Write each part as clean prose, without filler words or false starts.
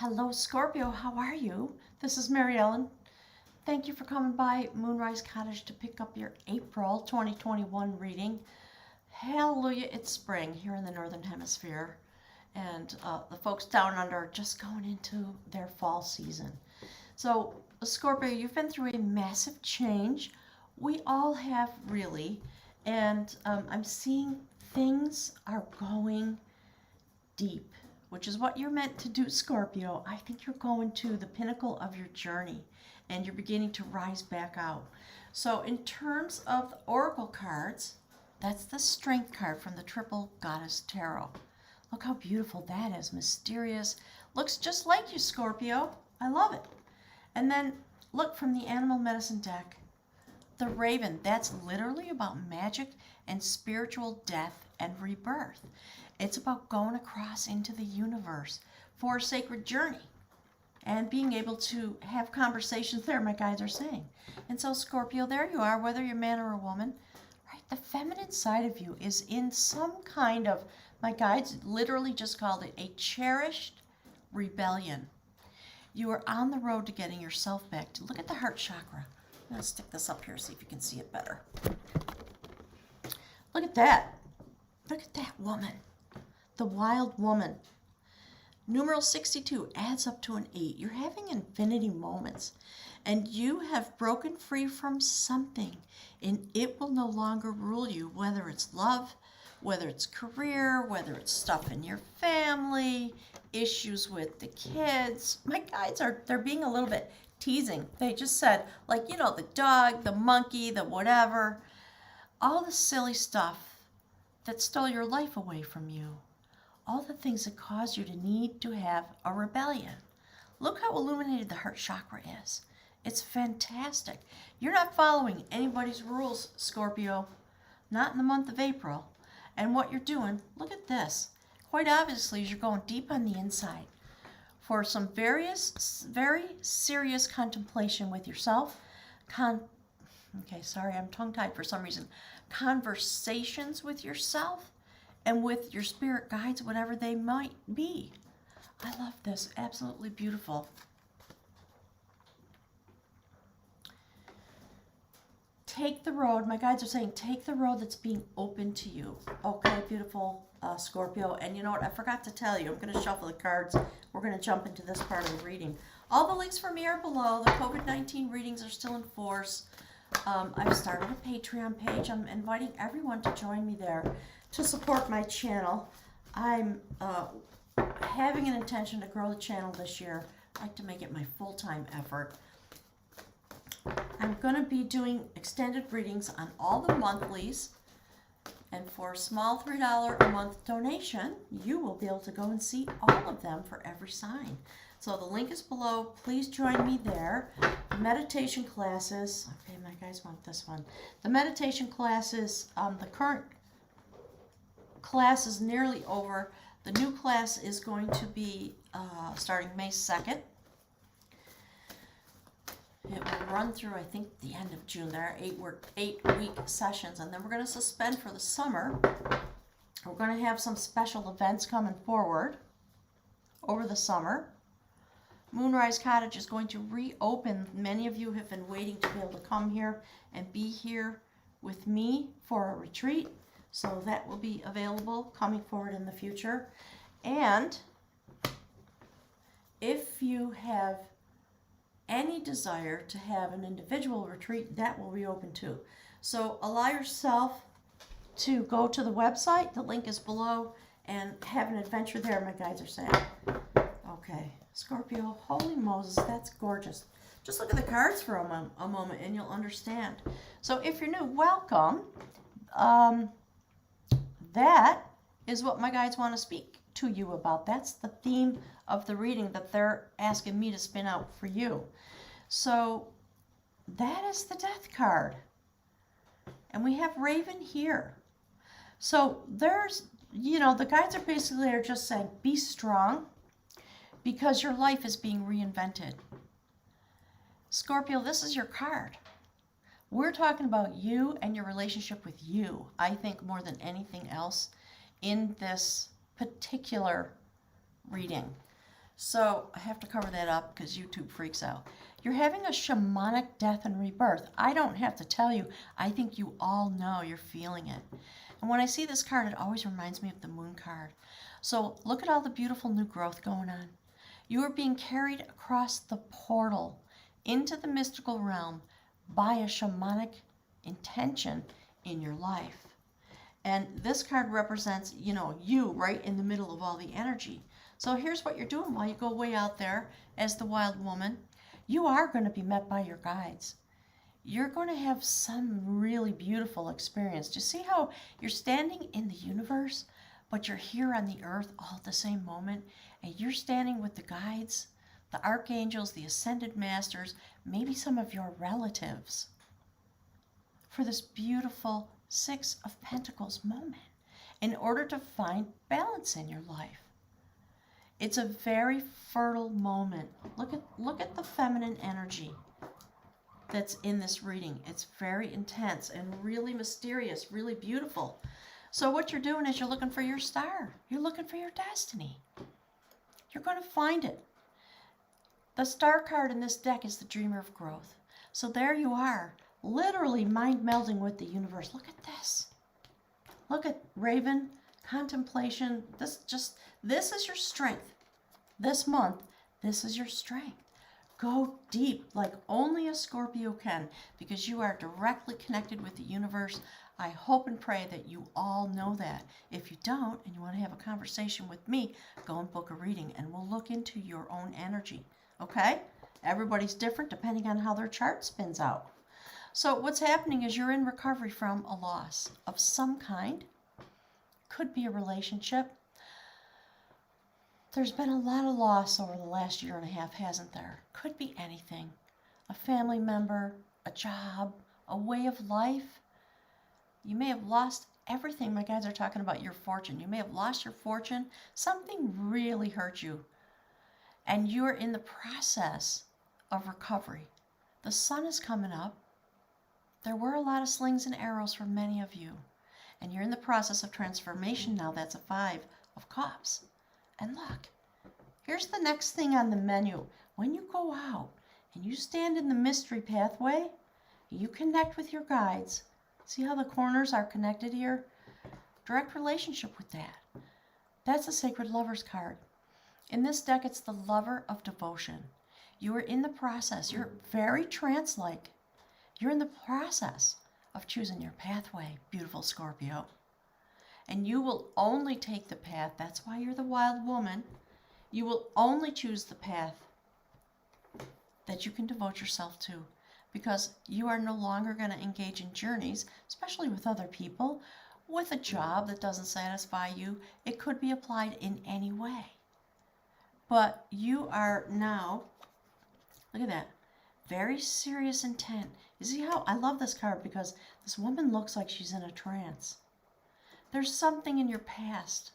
Hello, Scorpio. How are you? This is Mary Ellen. Thank you for coming by Moonrise Cottage to pick up your April 2021 reading. Hallelujah, it's spring here in the Northern Hemisphere, and the folks down under are just going into their fall season. So, Scorpio, you've been through a massive change. We all have, really, and I'm seeing things are going deep, which is what you're meant to do, Scorpio. I think you're going to the pinnacle of your journey and you're beginning to rise back out. So in terms of the oracle cards, that's the strength card from the Triple Goddess Tarot. Look how beautiful that is, mysterious. Looks just like you, Scorpio. I love it. And then look, from the Animal Medicine deck, the Raven. That's literally about magic and spiritual death and rebirth. It's about going across into the universe for a sacred journey and being able to have conversations there, my guides are saying. And so, Scorpio, there you are, whether you're a man or a woman, right? The feminine side of you is in some kind of, my guides literally just called it a cherished rebellion. You are on the road to getting yourself back to, look at the heart chakra. I'm going to stick this up here, see if you can see it better. Look at that. Look at that woman. The wild woman. Numeral 62 adds up to an 8. You're having infinity moments, and you have broken free from something, and it will no longer rule you, whether it's love, whether it's career, whether it's stuff in your family, issues with the kids. My guides they're being a little bit teasing. They just said, like, the dog, the monkey, the whatever, all the silly stuff that stole your life away from you. All the things that cause you to need to have a rebellion. Look how illuminated the heart chakra is. It's fantastic. You're not following anybody's rules, Scorpio. Not in the month of April. And what you're doing, look at this. Quite obviously, you're going deep on the inside for some very serious contemplation with yourself. Okay, sorry, I'm tongue-tied for some reason. Conversations with yourself and with your spirit guides, whatever they might be. I love this. Absolutely beautiful. Take the road. My guides are saying take the road that's being open to you. Okay, beautiful Scorpio. And you know what? I forgot to tell you. I'm going to shuffle the cards. We're going to jump into this part of the reading. All the links for me are below. The COVID-19 readings are still in force. I've started a Patreon page. I'm inviting everyone to join me there to support my channel. I'm having an intention to grow the channel this year. I'd like to make it my full-time effort. I'm going to be doing extended readings on all the monthlies, and for a small $3 a month donation, you will be able to go and see all of them for every sign. So the link is below. Please join me there. The meditation classes, okay, my guys want this one. The meditation classes, the current class is nearly over. The new class is going to be starting May 2nd. It will run through, I think, the end of June. There are 8-week sessions, and then we're going to suspend for the summer. We're going to have some special events coming forward over the summer. Moonrise Cottage is going to reopen. Many of you have been waiting to be able to come here and be here with me for a retreat. So that will be available coming forward in the future. And if you have any desire to have an individual retreat, that will reopen too. So allow yourself to go to the website. The link is below, and have an adventure there, my guides are saying. Okay, Scorpio, holy Moses, that's gorgeous. Just look at the cards for a moment and you'll understand. So if you're new, welcome. That is what my guides want to speak to you about. That's the theme of the reading that they're asking me to spin out for you. So that is the Death card. And we have Raven here. So there's, the guides are basically just saying, be strong because your life is being reinvented. Scorpio, this is your card. We're talking about you and your relationship with you, I think, more than anything else in this particular reading. So I have to cover that up because YouTube freaks out. You're having a shamanic death and rebirth. I don't have to tell you. I think you all know you're feeling it. And when I see this card, it always reminds me of the moon card. So look at all the beautiful new growth going on. You are being carried across the portal into the mystical realm by a shamanic intention in your life. And this card represents, you right in the middle of all the energy. So here's what you're doing while you go way out there as the wild woman. You are going to be met by your guides. You're going to have some really beautiful experience. Do you see how you're standing in the universe, but you're here on the earth all at the same moment? And you're standing with the guides, the archangels, the ascended masters, maybe some of your relatives, for this beautiful Six of Pentacles moment in order to find balance in your life. It's a very fertile moment. Look at the feminine energy that's in this reading. It's very intense and really mysterious, really beautiful. So what you're doing is you're looking for your star. You're looking for your destiny. You're going to find it. The star card in this deck is the Dreamer of Growth. So there you are, literally mind melding with the universe. Look at this. Look at Raven, contemplation. This is your strength. This month, this is your strength. Go deep like only a Scorpio can, because you are directly connected with the universe. I hope and pray that you all know that. If you don't and you want to have a conversation with me, go and book a reading and we'll look into your own energy. Okay? Everybody's different depending on how their chart spins out. So what's happening is you're in recovery from a loss of some kind. Could be a relationship. There's been a lot of loss over the last year and a half, hasn't there? Could be anything. A family member, a job, a way of life. You may have lost everything. My guides are talking about your fortune. You may have lost your fortune. Something really hurt you. And you're in the process of recovery. The sun is coming up. There were a lot of slings and arrows for many of you. And you're in the process of transformation now. That's a 5 of Cups. And look, here's the next thing on the menu. When you go out and you stand in the mystery pathway, you connect with your guides. See how the corners are connected here? Direct relationship with that. That's a Sacred Lovers card. In this deck, it's the Lover of Devotion. You are in the process. You're very trance-like. You're in the process of choosing your pathway, beautiful Scorpio. And you will only take the path. That's why you're the wild woman. You will only choose the path that you can devote yourself to, because you are no longer going to engage in journeys, especially with other people, with a job that doesn't satisfy you. It could be applied in any way. But you are now, look at that, very serious intent. You see how I love this card, because this woman looks like she's in a trance. There's something in your past,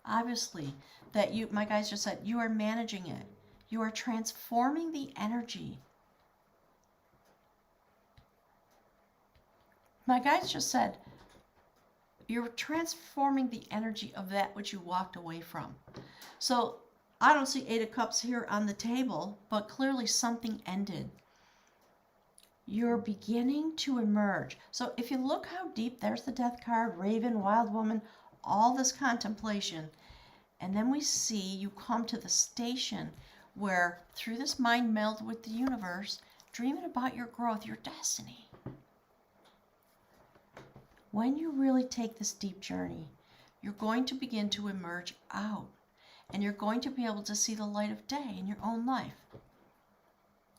obviously, that you, my guys just said, you are managing it. You are transforming the energy. My guys just said, you're transforming the energy of that which you walked away from. So I don't see 8 of Cups here on the table, but clearly something ended. You're beginning to emerge. So if you look how deep, there's the Death card, Raven, Wild Woman, all this contemplation. And then we see you come to the station where, through this mind meld with the universe, dreaming about your growth, your destiny. When you really take this deep journey, you're going to begin to emerge out. And you're going to be able to see the light of day in your own life.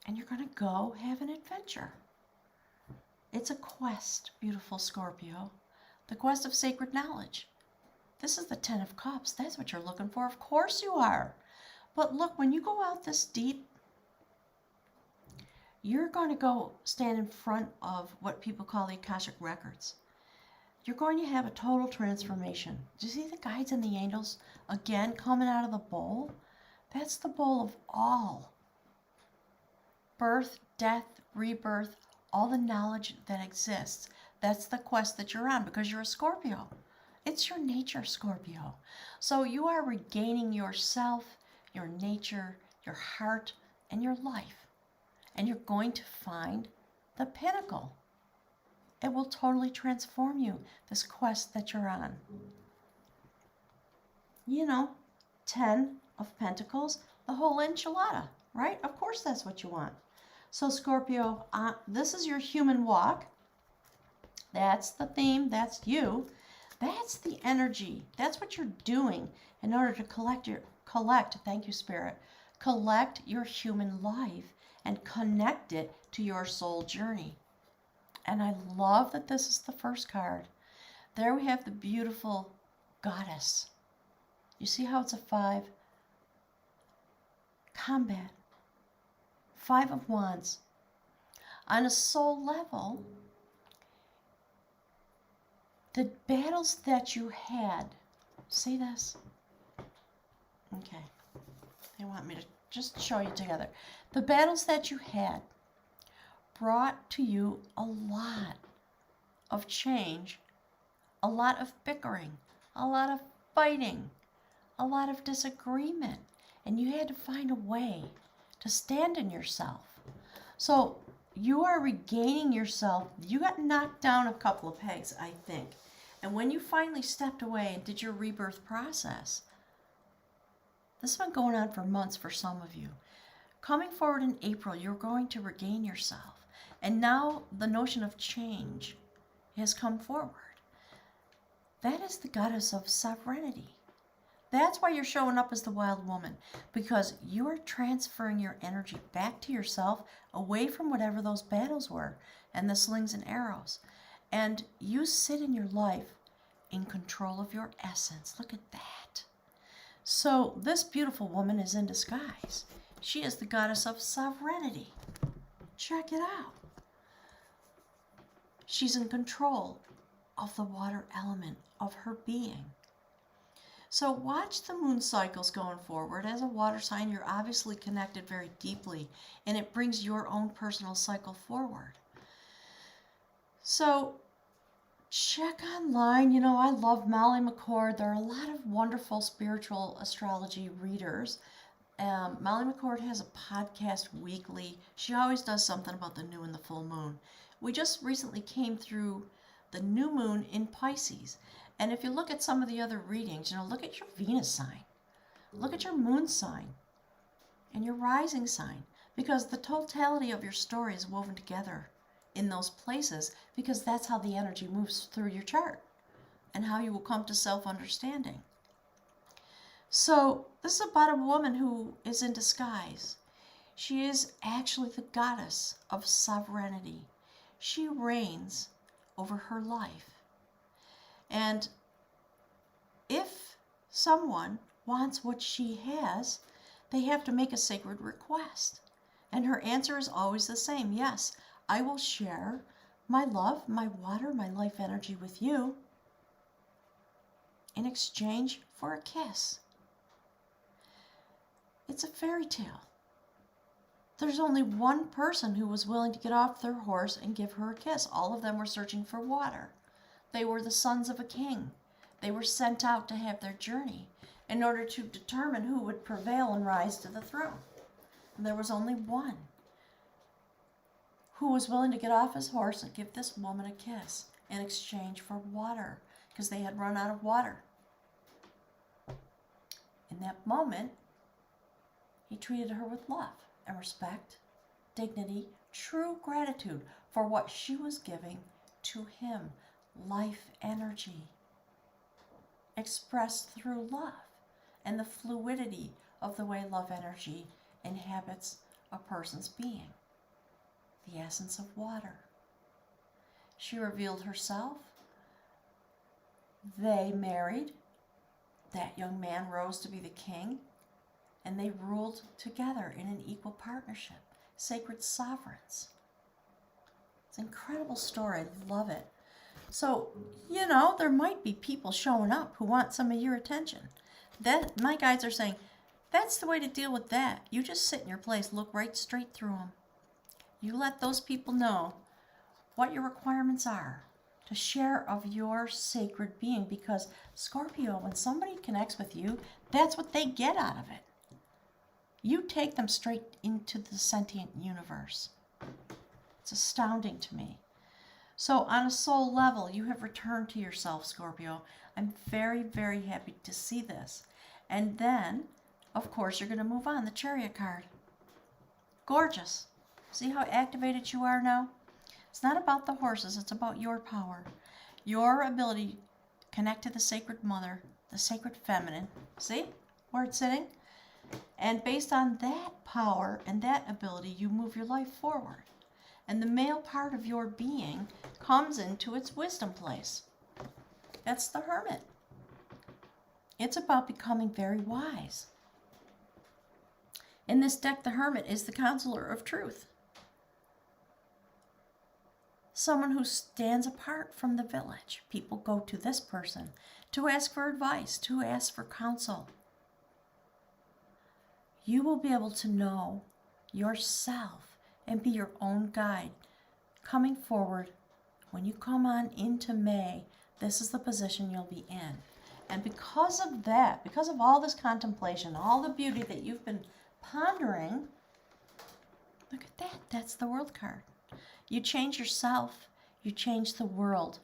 And you're going to go have an adventure. It's a quest, beautiful Scorpio. The quest of sacred knowledge. This is the 10 of Cups. That's what you're looking for. Of course you are. But look, when you go out this deep, you're going to go stand in front of what people call the Akashic Records. You're going to have a total transformation. Do you see the guides and the angels again coming out of the bowl? That's the bowl of all. Birth, death, rebirth, all the knowledge that exists. That's the quest that you're on, because you're a Scorpio. It's your nature, Scorpio. So you are regaining yourself, your nature, your heart, and your life. And you're going to find the pinnacle. It will totally transform you, this quest that you're on. You know, 10 of Pentacles, the whole enchilada, right? Of course that's what you want. So Scorpio, this is your human walk. That's the theme. That's you. That's the energy. That's what you're doing in order to thank you, Spirit, collect your human life and connect it to your soul journey. And I love that this is the first card. There we have the beautiful goddess. You see how it's a 5? Combat. 5 of Wands. On a soul level, the battles that you had, see this? Okay. They want me to just show you together. The battles that you had brought to you a lot of change, a lot of bickering, a lot of fighting, a lot of disagreement. And you had to find a way to stand in yourself. So you are regaining yourself. You got knocked down a couple of pegs, I think. And when you finally stepped away and did your rebirth process, this has been going on for months for some of you. Coming forward in April, you're going to regain yourself. And now the notion of change has come forward. That is the goddess of sovereignty. That's why you're showing up as the wild woman, because you're transferring your energy back to yourself, away from whatever those battles were and the slings and arrows. And you sit in your life in control of your essence. Look at that. So this beautiful woman is in disguise. She is the goddess of sovereignty. Check it out. She's in control of the water element of her being. So watch the moon cycles going forward. As a water sign, you're obviously connected very deeply, and it brings your own personal cycle forward. So check online. You know, I love Molly McCord. There are a lot of wonderful spiritual astrology readers. Molly McCord has a podcast weekly. She always does something about the new and the full moon. We just recently came through the new moon in Pisces. And if you look at some of the other readings, you know, look at your Venus sign. Look at your moon sign and your rising sign, because the totality of your story is woven together in those places, because that's how the energy moves through your chart and how you will come to self-understanding. So this is about a woman who is in disguise. She is actually the goddess of sovereignty. She reigns over her life. And if someone wants what she has, they have to make a sacred request. And her answer is always the same. Yes, I will share my love, my water, my life energy with you in exchange for a kiss. It's a fairy tale. There's only one person who was willing to get off their horse and give her a kiss. All of them were searching for water. They were the sons of a king. They were sent out to have their journey in order to determine who would prevail and rise to the throne. And there was only one who was willing to get off his horse and give this woman a kiss in exchange for water, because they had run out of water. In that moment, he treated her with love and respect, dignity, true gratitude for what she was giving to him. Life energy expressed through love and the fluidity of the way love energy inhabits a person's being. The essence of water. She revealed herself. They married. That young man rose to be the king, and they ruled together in an equal partnership, sacred sovereigns. It's an incredible story. I love it. So, you know, there might be people showing up who want some of your attention. That, my guides are saying, that's the way to deal with that. You just sit in your place, look right straight through them. You let those people know what your requirements are to share of your sacred being, because Scorpio, when somebody connects with you, that's what they get out of it. You take them straight into the sentient universe. It's astounding to me. So on a soul level, you have returned to yourself, Scorpio. I'm very, very happy to see this. And then, of course, you're going to move on. The Chariot card. Gorgeous. See how activated you are now? It's not about the horses. It's about your power. Your ability to connect to the Sacred Mother, the Sacred Feminine. See where it's sitting? And based on that power and that ability, you move your life forward. And the male part of your being comes into its wisdom place. That's the Hermit. It's about becoming very wise. In this deck, the Hermit is the counselor of truth. Someone who stands apart from the village. People go to this person to ask for advice, to ask for counsel. You will be able to know yourself and be your own guide. Coming forward, when you come on into May, this is the position you'll be in. And because of that, because of all this contemplation, all the beauty that you've been pondering, look at that. That's the World card. You change yourself, you change the world.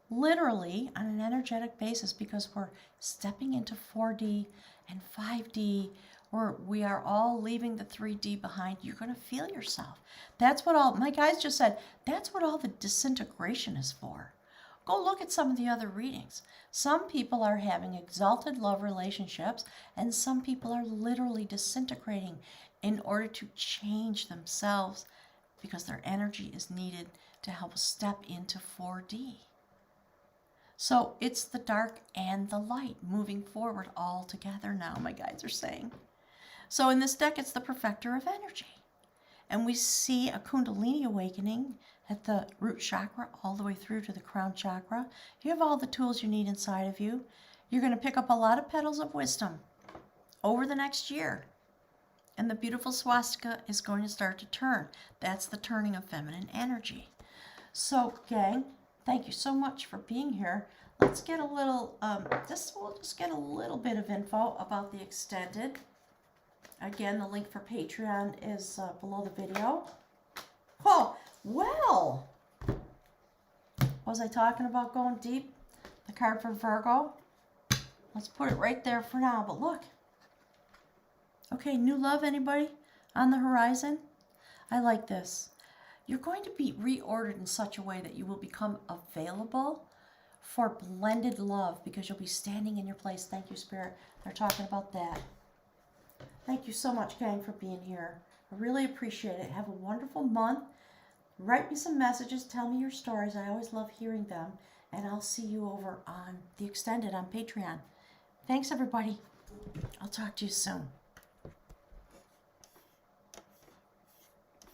Literally on an energetic basis, because we're stepping into 4D and 5D, where we are all leaving the 3D behind. You're going to feel yourself. That's what all, my guys just said, that's what all the disintegration is for. Go look at some of the other readings. Some people are having exalted love relationships, and some people are literally disintegrating in order to change themselves, because their energy is needed to help step into 4D. So it's the dark and the light moving forward all together now, my guides are saying. So in this deck, it's the Perfecter of Energy. And we see a Kundalini awakening at the root chakra all the way through to the crown chakra. You have all the tools you need inside of you. You're going to pick up a lot of petals of wisdom over the next year. And the beautiful swastika is going to start to turn. That's the turning of feminine energy. So, gang, thank you so much for being here. Let's get a little, we'll just get a little bit of info about the extended. Again, the link for Patreon is below the video. Oh, well, was I talking about going deep? The card for Virgo? Let's put it right there for now, but look. Okay, new love, anybody on the horizon? I like this. You're going to be reordered in such a way that you will become available for blended love, because you'll be standing in your place. Thank you, Spirit. They're talking about that. Thank you so much, gang, for being here. I really appreciate it. Have a wonderful month. Write me some messages. Tell me your stories. I always love hearing them. And I'll see you over on the extended on Patreon. Thanks, everybody. I'll talk to you soon.